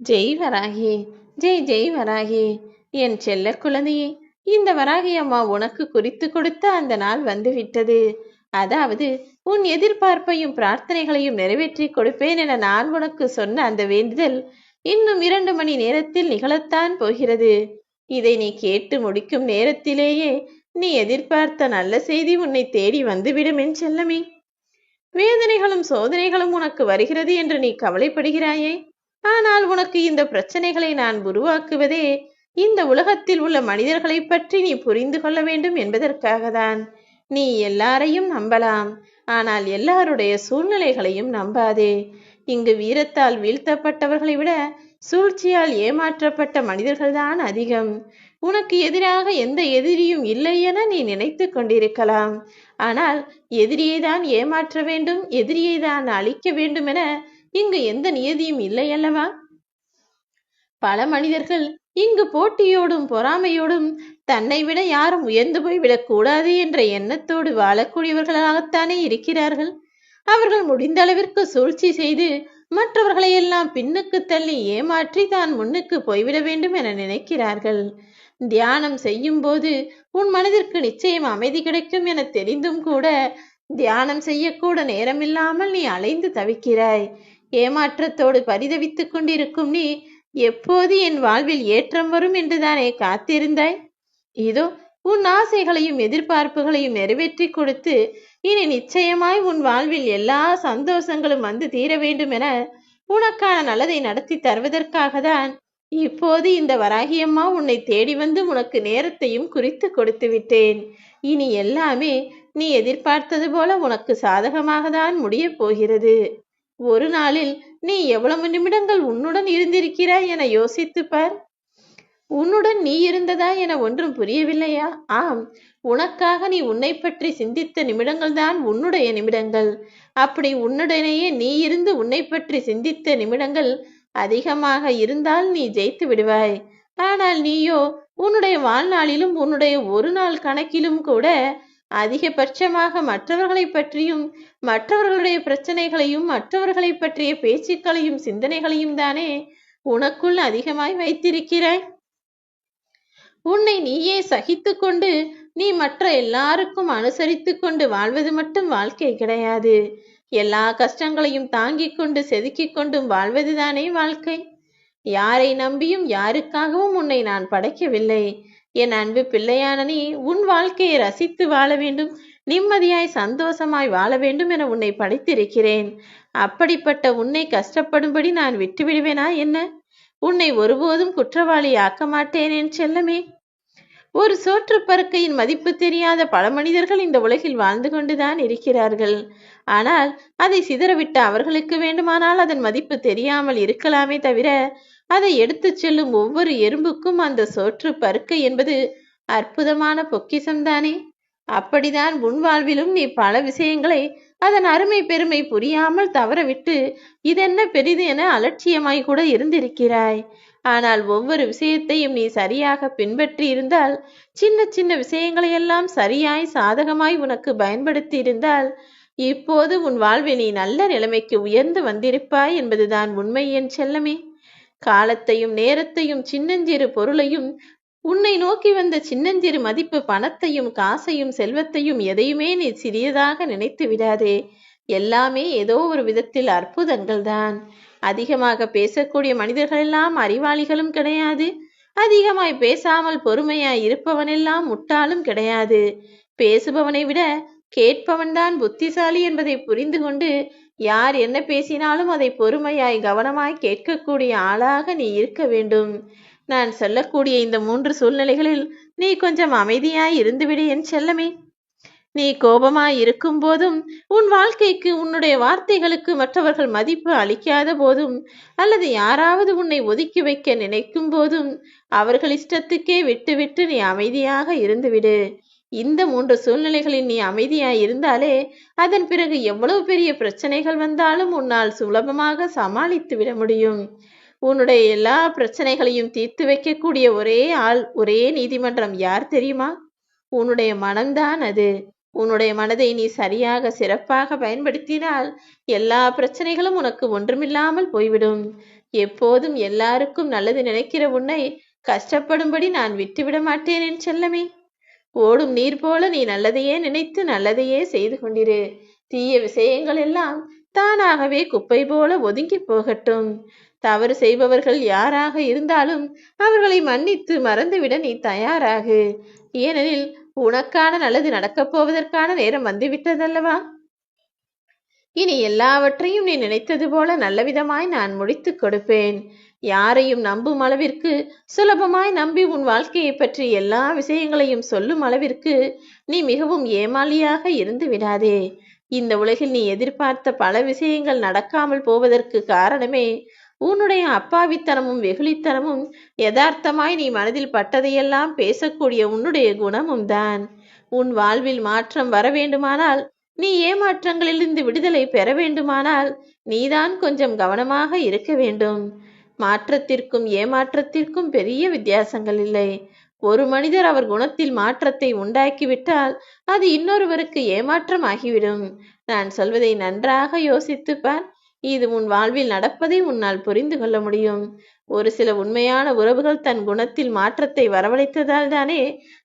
ஜெய் வராகி, ஜெய் ஜெய் வராகி, என் செல்ல குழந்தையே, இந்த வராகி அம்மா உனக்கு குறித்து கொடுத்த அந்த நாள் வந்து விட்டது. அதாவது உன் எதிர்பார்ப்பையும் பிரார்த்தனைகளையும் நிறைவேற்றி கொடுப்பேன் என நான் உனக்கு சொன்ன அந்த வேண்டுதல் இன்னும் 2 மணி நேரத்தில் நிகழத்தான் போகிறது. இதை நீ கேட்டு முடிக்கும் நேரத்திலேயே நீ எதிர்பார்த்த நல்ல செய்தி உன்னை தேடி வந்துவிடும் என் செல்லமே. வேதனைகளும் சோதனைகளும் உனக்கு வருகிறது என்று நீ கவலைப்படுகிறாயே. ஆனால் உனக்கு இந்த பிரச்சனைகளை நான் உருவாக்குவதே இந்த உலகத்தில் உள்ள மனிதர்களை பற்றி நீ புரிந்து கொள்ள வேண்டும் என்பதற்காக தான். நீ எல்லாரையும் நம்பலாம், ஆனால் எல்லாருடைய சூழ்நிலைகளையும் நம்பாதே. இங்கு வீரத்தால் வீழ்த்தப்பட்டவர்களை விட சூழ்ச்சியால் ஏமாற்றப்பட்ட மனிதர்கள்தான் அதிகம். உனக்கு எதிராக எந்த எதிரியும் இல்லை என நீ நினைத்து கொண்டிருக்கலாம். ஆனால் எதிரியை தான் ஏமாற்ற வேண்டும், எதிரியை தான் அழிக்க வேண்டும் என இங்கு எந்த நியதியும் இல்லை அல்லவா? பல மனிதர்கள் இங்கு போட்டியோடும் பொறாமையோடும் தன்னை விட யாரும் உயர்ந்து போய்விடக் கூடாது என்ற எண்ணத்தோடு வாழக்கூடியவர்களாகத்தானே இருக்கிறார்கள். அவர்கள் முடிந்த அளவிற்கு சூழ்ச்சி செய்து மற்றவர்களை எல்லாம் பின்னுக்கு தள்ளி ஏமாற்றி தான் முன்னுக்கு போய்விட வேண்டும் என நினைக்கிறார்கள். தியானம் செய்யும் போது உன் மனதிற்கு நிச்சயம் அமைதி கிடைக்கும் என தெரிந்தும் கூட தியானம் செய்யக்கூட நேரமில்லாமல் நீ அலைந்து தவிக்கிறாய். ஏமாற்றத்தோடு பரிதவித்துக் கொண்டிருக்கும் நீ எப்போது என் வாழ்வில் ஏற்றம் வரும் என்றுதானே காத்திருந்தாய்? இதோ உன் ஆசைகளையும் எதிர்பார்ப்புகளையும் நிறைவேற்றி கொடுத்து இனி நிச்சயமாய் உன் வாழ்வில் எல்லா சந்தோஷங்களும் வந்து தீர வேண்டும் என உனக்கான நல்லதை நடத்தி தருவதற்காக தான் இப்போது இந்த வராகியம்மா உன்னை தேடி வந்து உனக்கு நேரத்தையும் குறித்து கொடுத்து விட்டேன். இனி எல்லாமே நீ எதிர்பார்த்தது போல உனக்கு சாதகமாக தான் முடிய போகிறது. ஒரு நாளில் நீ எவ்வளவு நிமிடங்கள் உன்னுடன் இருந்திருக்கிறாய் என யோசித்து பார். உன்னுடன் நீ இருந்ததா என ஒன்றும் புரியவில்லையா? ஆம், உனக்காக நீ உன்னை பற்றி சிந்தித்த நிமிடங்கள் தான் உன்னுடைய நிமிடங்கள். அப்படி உன்னுடனேயே நீ இருந்து உன்னை பற்றி சிந்தித்த நிமிடங்கள் அதிகமாக இருந்தால் நீ ஜெயித்து விடுவாய். ஆனால் நீயோ உன்னுடைய வாழ்நாளிலும் உன்னுடைய ஒரு நாள் கணக்கிலும் கூட அதிகபட்சமாக மற்றவர்களை பற்றியும் மற்றவர்களுடைய பிரச்சனைகளையும் மற்றவர்களை பற்றிய பேச்சுக்களையும் சிந்தனைகளையும் தானே உனக்குள் அதிகமாய் வைத்திருக்கிறாய். உன்னை நீயே சகித்து கொண்டு நீ மற்ற எல்லாருக்கும் அனுசரித்து கொண்டு வாழ்வது மட்டும் வாழ்க்கை கிடையாது. எல்லா கஷ்டங்களையும் தாங்கிக் கொண்டு செதுக்கிக் கொண்டும் வாழ்வதுதானே வாழ்க்கை. யாரை நம்பியும் யாருக்காகவும் உன்னை நான் படைக்கவில்லை. என் அன்பு பிள்ளையான நீ உன் வாழ்க்கையை ரசித்து வாழ வேண்டும், நிம்மதியாய் சந்தோஷமாய் வாழ வேண்டும் என உன்னை படைத்திருக்கிறேன். அப்படிப்பட்ட உன்னை கஷ்டப்படும்படி நான் விட்டுவிடுவேனா என்ன? உன்னை ஒருபோதும் குற்றவாளி ஆக்க மாட்டேன் என் செல்லமே. ஒரு சோற்று பருக்கையின் மதிப்பு தெரியாத பல மனிதர்கள் இந்த உலகில் வாழ்ந்து கொண்டுதான் இருக்கிறார்கள். ஆனால் அதை சிதறவிட்ட அவர்களுக்கு வேண்டுமானால் அதன் மதிப்பு தெரியாமல் இருக்கலாமே தவிர அதை எடுத்து செல்லும் ஒவ்வொரு எறும்புக்கும் அந்த சோற்று பருக்கை என்பது அற்புதமான பொக்கிஷம்தானே. அப்படிதான் உன் வாழ்விலும் நீ பல விஷயங்களை அதன் அருமை பெருமை புரியாமல் தவறவிட்டு இதென்ன பெரிது என அலட்சியமாய் கூட இருந்திருக்கிறாய். ஆனால் ஒவ்வொரு விஷயத்தையும் நீ சரியாக பின்பற்றி இருந்தால், சின்ன சின்ன விஷயங்களையெல்லாம் சரியாய் சாதகமாய் உனக்கு பயன்படுத்தி இருந்தால் இப்போது உன் வாழ்வில் நீ நல்ல நிலைமைக்கு உயர்ந்து வந்திருப்பாய் என்பதுதான் உண்மை என் செல்லமே. காலத்தையும் நேரத்தையும் சின்னஞ்சிறு பொருளையும் உன்னை நோக்கி வந்த சின்னஞ்சிறு மதிப்பு பணத்தையும் காசையும் செல்வத்தையும் எதையுமே நீ சிறியதாக நினைத்து விடாதே. எல்லாமே ஏதோ ஒரு விதத்தில் அற்புதங்கள் தான். அதிகமாக பேசக்கூடிய மனிதர்கள் எல்லாம் அறிவாளிகளும் கிடையாது. அதிகமாய் பேசாமல் பொறுமையாய் இருப்பவனெல்லாம் முட்டாளும் கிடையாது. பேசுபவனை விட கேட்பவன் தான் புத்திசாலி என்பதை புரிந்து கொண்டு யார் என்ன பேசினாலும் அதை பொறுமையாய் கவனமாய் கேட்கக்கூடிய ஆளாக நீ இருக்க வேண்டும். நான் சொல்லக்கூடிய இந்த 3 சூழ்நிலைகளில் நீ கொஞ்சம் அமைதியாய் இருந்துவிடு என் செல்லமே. நீ கோபமாய் இருக்கும் போதும், உன் வாழ்க்கைக்கு உன்னுடைய வார்த்தைகளுக்கு மற்றவர்கள் மதிப்பு அளிக்காத போதும், அல்லது யாராவது உன்னை ஒதுக்கி வைக்க நினைக்கும் போதும் அவர்கள் இஷ்டத்துக்கே விட்டுவிட்டு நீ அமைதியாக இருந்துவிடு. இந்த 3 சூழ்நிலைகளில் நீ அமைதியாய் இருந்தாலே அதன் பிறகு எவ்வளவு பெரிய பிரச்சனைகள் வந்தாலும் உன்னால் சுலபமாக சமாளித்து விட முடியும். உன்னுடைய எல்லா பிரச்சனைகளையும் தீர்த்து வைக்கக்கூடிய ஒரே ஆள், ஒரே நீதிமன்றம் யார் தெரியுமா? உன்னுடைய மனம்தான் அது. உன்னுடைய மனதை நீ சரியாக சிறப்பாக பயன்படுத்தினால் எல்லா பிரச்சனைகளும் உனக்கு ஒன்றுமில்லாமல் போய்விடும். எப்போதும் எல்லாருக்கும் நல்லது நினைக்கிற உன்னை கஷ்டப்படும்படி நான் விட்டுவிட மாட்டேன் என் செல்லமே. ஓடும் நீர் போல நீ நல்லதையே நினைத்து நல்லதையே செய்து கொண்டிரு. தீய விஷயங்கள் எல்லாம் தானாகவே குப்பை போல ஒதுங்கி போகட்டும். தவறு செய்பவர்கள் யாராக இருந்தாலும் அவர்களை மன்னித்து மறந்துவிட நீ தயாராகு. ஏனெனில் உனக்கான நல்லது நடக்கப் போவதற்கான நேரம் வந்துவிட்டதல்லவா? இனி எல்லாவற்றையும் நீ நினைத்தது போல நல்லவிதமாய் நான் முடித்துக் கொடுப்பேன். யாரையும் நம்பும் அளவிற்கு, சுலபமாய் நம்பி உன் வாழ்க்கையை பற்றி எல்லா விஷயங்களையும் சொல்லும் அளவிற்கு நீ மிகவும் ஏமாளியாக இருந்து விடாதே. இந்த உலகில் நீ எதிர்பார்த்த பல விஷயங்கள் நடக்காமல் போவதற்கு காரணமே உன்னுடைய அப்பாவித்தனமும் வெகுளித்தனமும், யதார்த்தமாய் நீ மனதில் பட்டதையெல்லாம் பேசக்கூடிய உன்னுடைய குணமும் தான். உன் வாழ்வில் மாற்றம் வர வேண்டுமானால், நீ ஏமாற்றங்களிலிருந்து விடுதலை பெற வேண்டுமானால், நீதான் கொஞ்சம் கவனமாக இருக்க வேண்டும். மாற்றத்திற்கும் ஏமாற்றத்திற்கும் பெரிய வித்தியாசங்கள் இல்லை. ஒரு மனிதர் அவர் குணத்தில் மாற்றத்தை உண்டாக்கிவிட்டால் அது இன்னொருவருக்கு ஏமாற்றம் ஆகிவிடும். நான் சொல்வதை நன்றாக யோசித்துப் பார். இது உன் வாழ்வில் நடப்பதை உன்னால் புரிந்து கொள்ள முடியும். ஒரு சில உண்மையான உறவுகள் தன் குணத்தில் மாற்றத்தை வரவழைத்ததால் தானே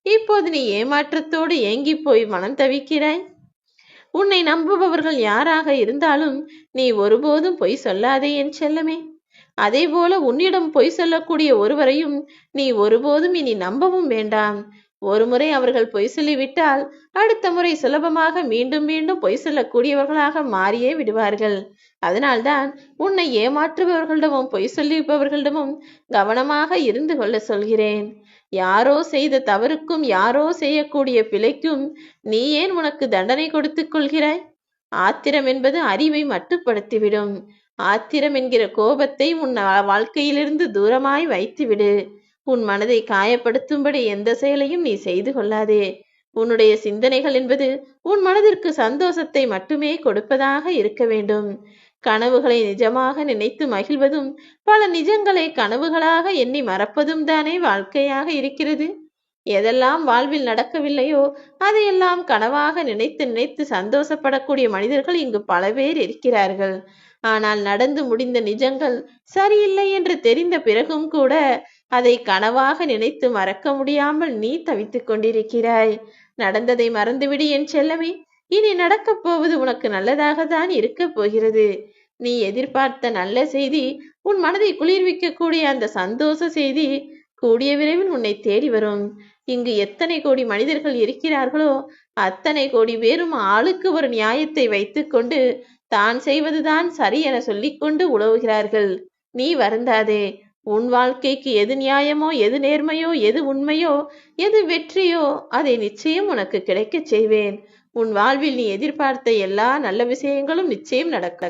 இப்போது நீ ஏமாற்றத்தோடு ஏங்கி போய் மனம் தவிக்கிறாய். உன்னை நம்புபவர்கள் யாராக இருந்தாலும் நீ ஒருபோதும் பொய் சொல்லாதே என் செல்லமே. அதே போல உன்னிடம் பொய் சொல்லக்கூடிய ஒருவரையும் நீ ஒருபோதும் இனி நம்பவும் வேண்டாம். ஒரு முறை அவர்கள் பொய் சொல்லிவிட்டால் அடுத்த முறை சுலபமாக மீண்டும் மீண்டும் பொய் சொல்லக்கூடியவர்களாக மாறியே விடுவார்கள். அதனால்தான் உன்னை ஏமாற்றுபவர்களிடமும் பொய் சொல்லிப்பவர்களிடமும் கவனமாக இருந்து கொள்ள சொல்கிறேன். யாரோ செய்த தவறுக்கும் யாரோ செய்யக்கூடிய பிழைக்கும் நீ ஏன் உனக்கு தண்டனை கொடுத்துக் கொள்கிறாய்? ஆத்திரம் என்பது அறிவை மட்டுப்படுத்திவிடும். ஆத்திரம் என்கிற கோபத்தை உன் வாழ்க்கையிலிருந்து தூரமாய் வைத்துவிடு. உன் மனதை காயப்படுத்தும்படி எந்த செயலையும் நீ செய்து கொள்ளாதே. உன்னுடைய சிந்தனைகள் என்பது உன் மனதிற்கு சந்தோஷத்தை மட்டுமே கொடுப்பதாக இருக்க வேண்டும். கனவுகளை நிஜமாக நினைத்து மகிழ்வதும் பல நிஜங்களை கனவுகளாக எண்ணி மறப்பதும் தானே வாழ்க்கையாக இருக்கிறது. எதெல்லாம் வாழ்வில் நடக்கவில்லையோ அதையெல்லாம் கனவாக நினைத்து நினைத்து சந்தோஷப்படக்கூடிய மனிதர்கள் இங்கு பல பேர் இருக்கிறார்கள். ஆனால் நடந்து முடிந்த நிஜங்கள் சரியில்லை என்று தெரிந்த பிறகும் கூட அதை கனவாக நினைத்து மறக்க முடியாமல் நீ தவித்துக் கொண்டிருக்கிறாய். நடந்ததை மறந்துவிடு என் செல்லமே. இனி நடக்கப் போவது உனக்கு நல்லதாக தான் இருக்க போகிறது. நீ எதிர்பார்த்த நல்ல செய்தி, உன் மனதை குளிர்விக்கக்கூடிய அந்த சந்தோஷ செய்தி கூடிய விரைவில் உன்னை தேடி வரும். இங்கு எத்தனை கோடி மனிதர்கள் இருக்கிறார்களோ அத்தனை கோடி பேரும் ஆளுக்கு ஒரு நியாயத்தை வைத்துக்கொண்டு தான் செய்வதுதான் சரி என சொல்லிக்கொண்டு உழவுகிறார்கள். நீ வருந்தாதே. உன் வாழ்க்கைக்கு எது நியாயமோ, எது நேர்மையோ, எது உண்மையோ, எது வெற்றியோ அதை நிச்சயம் உனக்கு கிடைக்கச் செய்வேன். உன் வாழ்வில் நீ எதிர்பார்த்த எல்லா நல்ல விஷயங்களும் நிச்சயம் நடக்கும்.